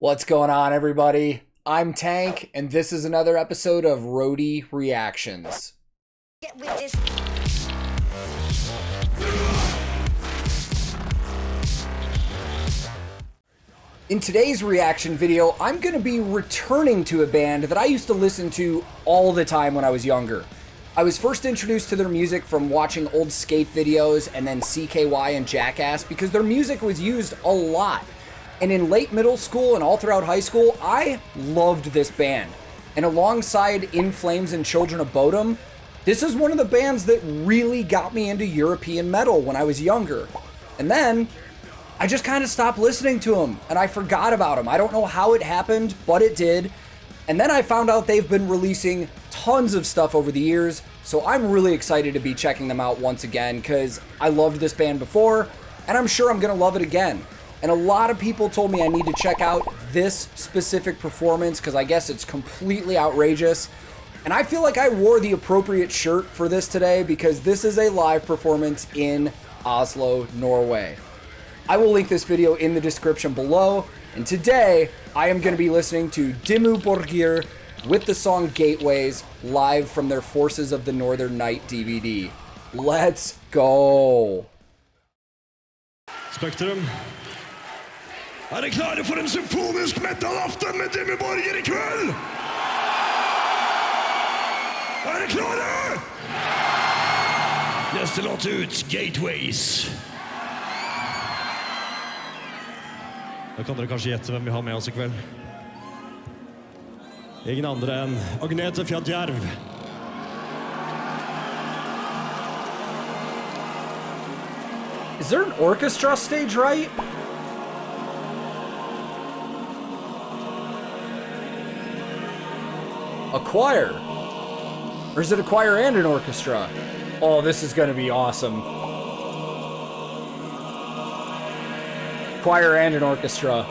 What's going on, everybody? I'm Tank, and this is another episode of Roadie Reactions. Get with this. In today's reaction video, I'm going to be returning to a band that I used to listen to all the time when I was younger. I was first introduced to their music from watching old skate videos and then CKY and Jackass because their music was used a lot. And in late middle school and all throughout high school, I loved this band. And alongside In Flames and Children of Bodom, this is one of the bands that really got me into European metal when I was younger. And then I just kind of stopped listening to them and I forgot about them. I don't know how it happened, but it did. And then I found out they've been releasing tons of stuff over the years, so I'm really excited to be checking them out once again because I loved this band before, and I'm sure I'm gonna love it again. And a lot of people told me I need to check out this specific performance because I guess it's completely outrageous. And I feel like I wore the appropriate shirt for this today because this is a live performance in Oslo, Norway. I will link this video in the description below. And today, I am going to be listening to Dimmu Borgir with the song Gateways live from their Forces of the Northern Night DVD. Let's go! Spektrum. Dere klare for en symfonisk metal-aften med Dimmu Borgir I kveld? Dere klare? Neste låt ut, Gateways. Da kan dere kanskje gjette hvem vi har med oss I kveld. Ingen andre enn Agnete Fjadjerv. Is there an orchestra stage right? A choir? Or is it a choir and an orchestra? Oh, this is gonna be awesome. Choir and an orchestra.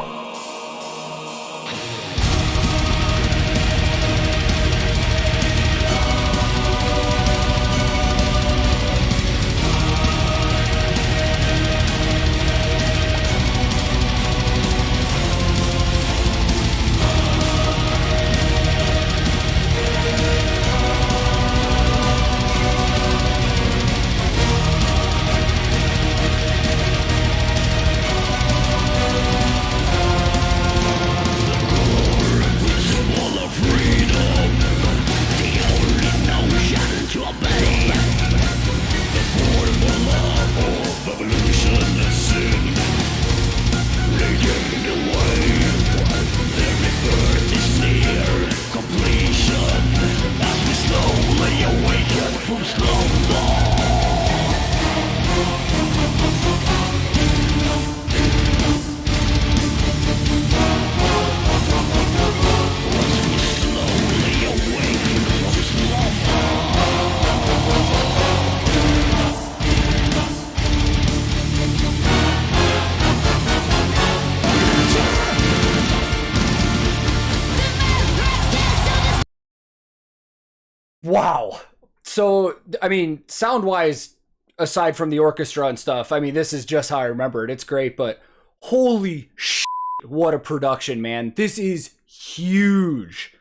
Wow. So, I mean, sound-wise, aside from the orchestra and stuff, I mean, this is just how I remember it. It's great, but holy shit, what a production, man. This is huge.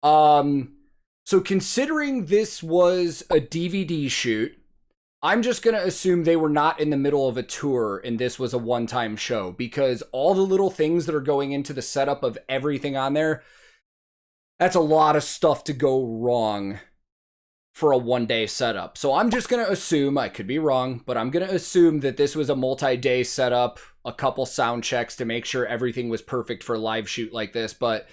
So considering this was a DVD shoot, I'm just going to assume they were not in the middle of a tour and this was a one-time show because all the little things that are going into the setup of everything on there, that's a lot of stuff to go wrong for a one-day setup. So I'm just going to assume, I could be wrong, but I'm going to assume that this was a multi-day setup, a couple sound checks to make sure everything was perfect for a live shoot like this. But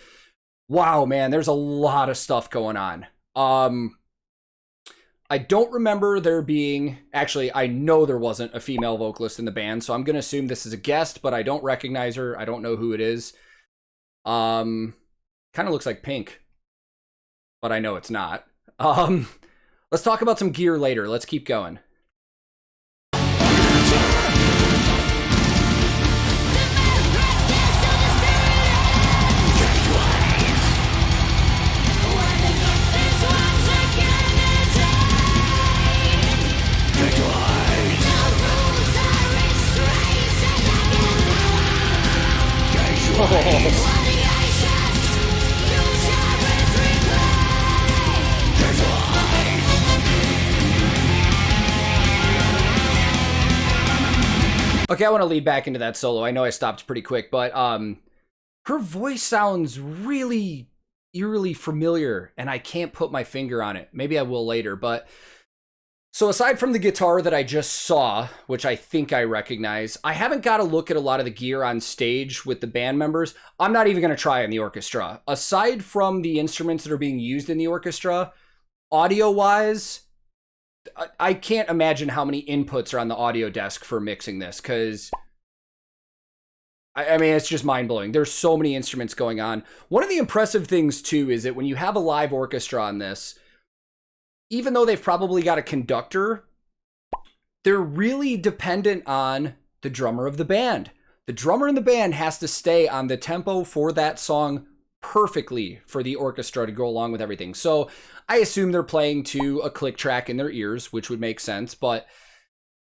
wow, man, there's a lot of stuff going on. I don't remember there being, actually, I know there wasn't a female vocalist in the band, so I'm going to assume this is a guest, but I don't recognize her. I don't know who it is. Kind of looks like Pink, but I know it's not. Let's talk about some gear later. Let's keep going. Oh. Okay, I want to lead back into that solo. I know I stopped pretty quick, but her voice sounds really eerily familiar, and I can't put my finger on it. Maybe I will later, but so aside from the guitar that I just saw, which I think I recognize, I haven't got a look at a lot of the gear on stage with the band members. I'm not even going to try in the orchestra. Aside from the instruments that are being used in the orchestra, audio-wise, I can't imagine how many inputs are on the audio desk for mixing this, because I mean, it's just mind-blowing. There's so many instruments going on. One of the impressive things, too, is that when you have a live orchestra on this, even though they've probably got a conductor, they're really dependent on the drummer of the band. The drummer in the band has to stay on the tempo for that song perfectly for the orchestra to go along with everything. So I assume they're playing to a click track in their ears, which would make sense, but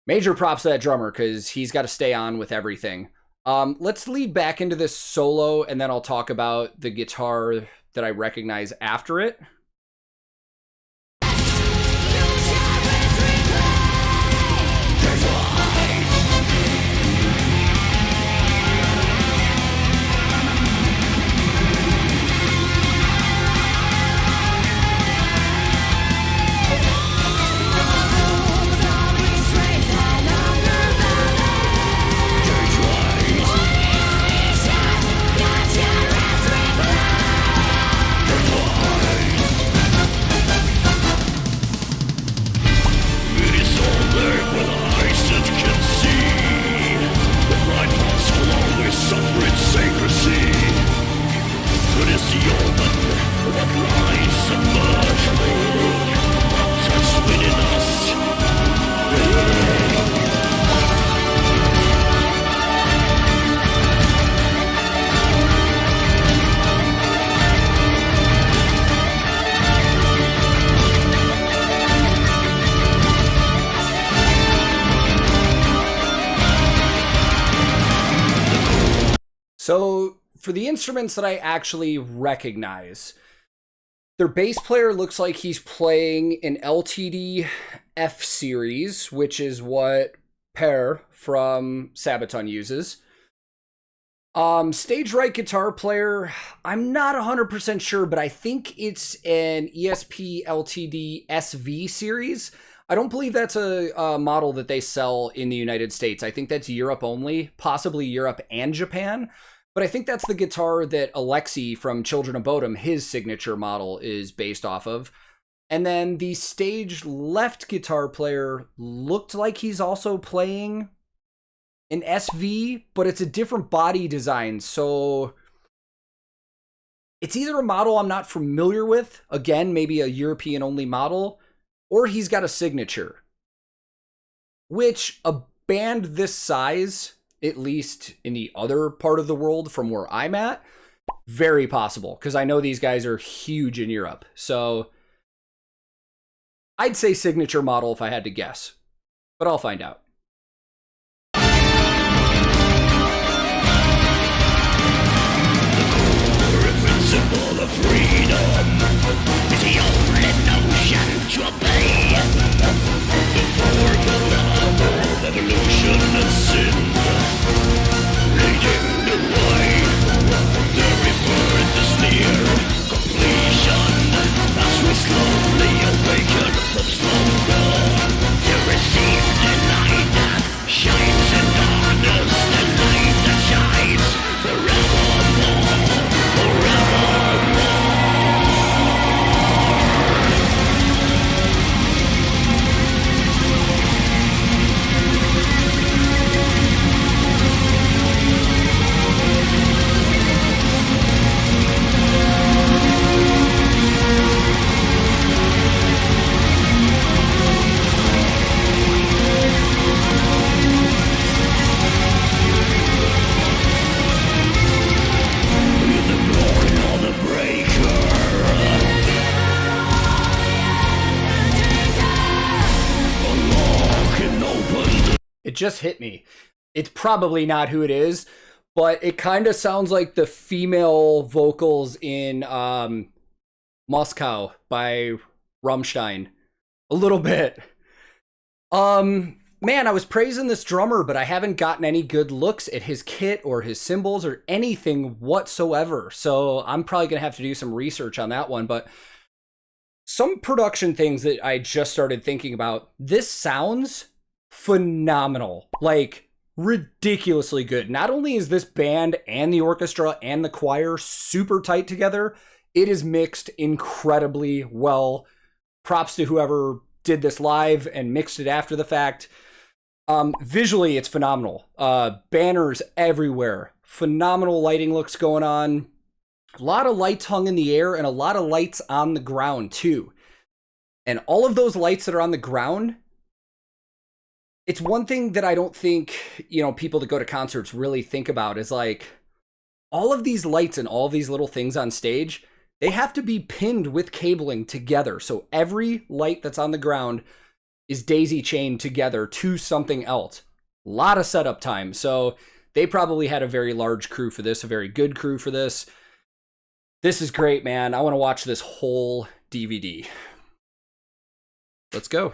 major props to that drummer because he's got to stay on with everything. Let's lead back into this solo, and then I'll talk about the guitar that I recognize after it. So for the instruments that I actually recognize, their bass player looks like he's playing an LTD F series, which is what Per from Sabaton uses. Stage right guitar player, I'm not 100% sure, but I think it's an ESP LTD SV series. I don't believe that's a model that they sell in the United States. I think that's Europe only, possibly Europe and Japan. But I think that's the guitar that Alexei from Children of Bodom, his signature model, is based off of. And then the stage left guitar player looked like he's also playing an SV, but it's a different body design. So it's either a model I'm not familiar with, again, maybe a European only model, or he's got a signature. Which a band this size, at least in the other part of the world from where I'm at, very possible, because I know these guys are huge in Europe. So I'd say signature model if I had to guess, but I'll find out. Principle of freedom is the only notion to obey. The formula of evolution and sin, leading the way. The rebirth is near completion as we slowly awaken from slumber to receive the light that shines in darkness, the light that shines forevermore, forevermore. It just hit me. It's probably not who it is, but it kind of sounds like the female vocals in Moscow by Rammstein. A little bit. Man, I was praising this drummer, but I haven't gotten any good looks at his kit or his cymbals or anything whatsoever. So I'm probably going to have to do some research on that one. But some production things that I just started thinking about. This sounds phenomenal. Like, ridiculously good. Not only is this band and the orchestra and the choir super tight together, it is mixed incredibly well. Props to whoever did this live and mixed it after the fact. Visually, it's phenomenal. Banners everywhere. Phenomenal lighting looks going on. A lot of lights hung in the air and a lot of lights on the ground too. And all of those lights that are on the ground, it's one thing that I don't think, people that go to concerts really think about is like all of these lights and all these little things on stage, they have to be pinned with cabling together. So every light that's on the ground is daisy chained together to something else. A lot of setup time. So they probably had a very large crew for this, a very good crew for this. This is great, man. I want to watch this whole DVD. Let's go.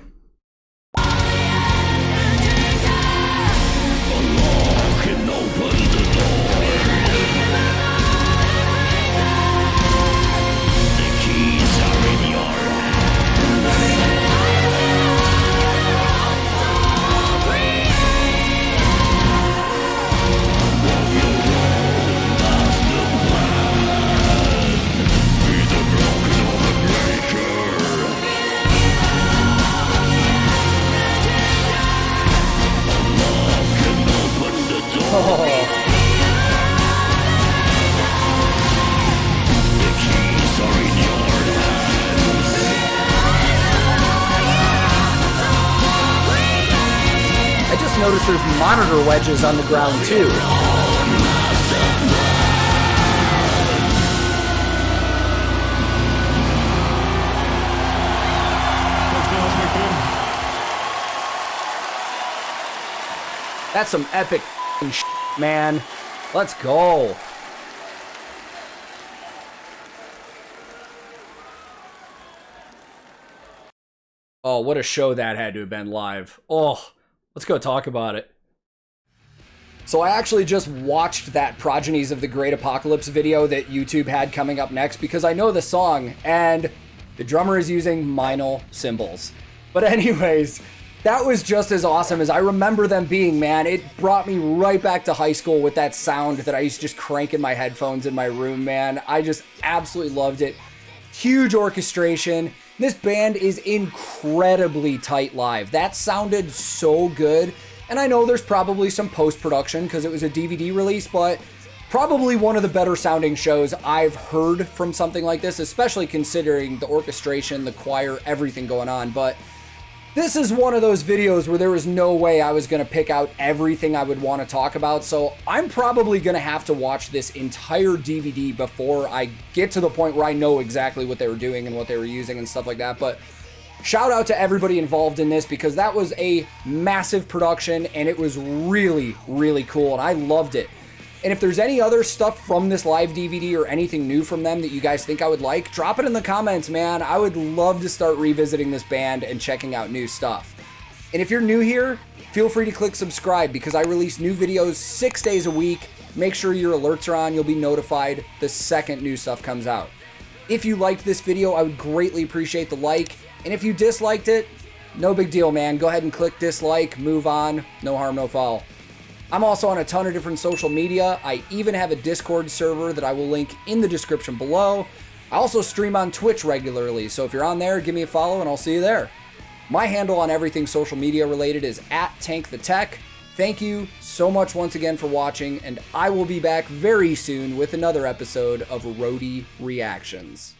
I just noticed there's monitor wedges on the ground too. That's some epic shit, man. Let's go. Oh, what a show that had to have been live. Oh, let's go talk about it. So I actually just watched that Progenies of the Great Apocalypse video that YouTube had coming up next because I know the song and the drummer is using Meinl cymbals. But anyways, that was just as awesome as I remember them being, man. It brought me right back to high school with that sound that I used to just crank in my headphones in my room, man. I just absolutely loved it. Huge orchestration. This band is incredibly tight live. That sounded so good. And I know there's probably some post-production because it was a DVD release, but probably one of the better sounding shows I've heard from something like this, especially considering the orchestration, the choir, everything going on. But this is one of those videos where there was no way I was going to pick out everything I would want to talk about, so I'm probably going to have to watch this entire DVD before I get to the point where I know exactly what they were doing and what they were using and stuff like that. But shout out to everybody involved in this because that was a massive production and it was really, really cool and I loved it. And if there's any other stuff from this live DVD or anything new from them that you guys think I would like, drop it in the comments, man. I would love to start revisiting this band and checking out new stuff. And if you're new here, feel free to click subscribe because I release new videos 6 days a week. Make sure your alerts are on. You'll be notified the second new stuff comes out. If you liked this video, I would greatly appreciate the like. And if you disliked it, no big deal, man. Go ahead and click dislike, move on. No harm, no foul. I'm also on a ton of different social media. I even have a Discord server that I will link in the description below. I also stream on Twitch regularly, so if you're on there, give me a follow and I'll see you there. My handle on everything social media related is @TankTheTech. Thank you so much once again for watching, and I will be back very soon with another episode of Roadie Reactions.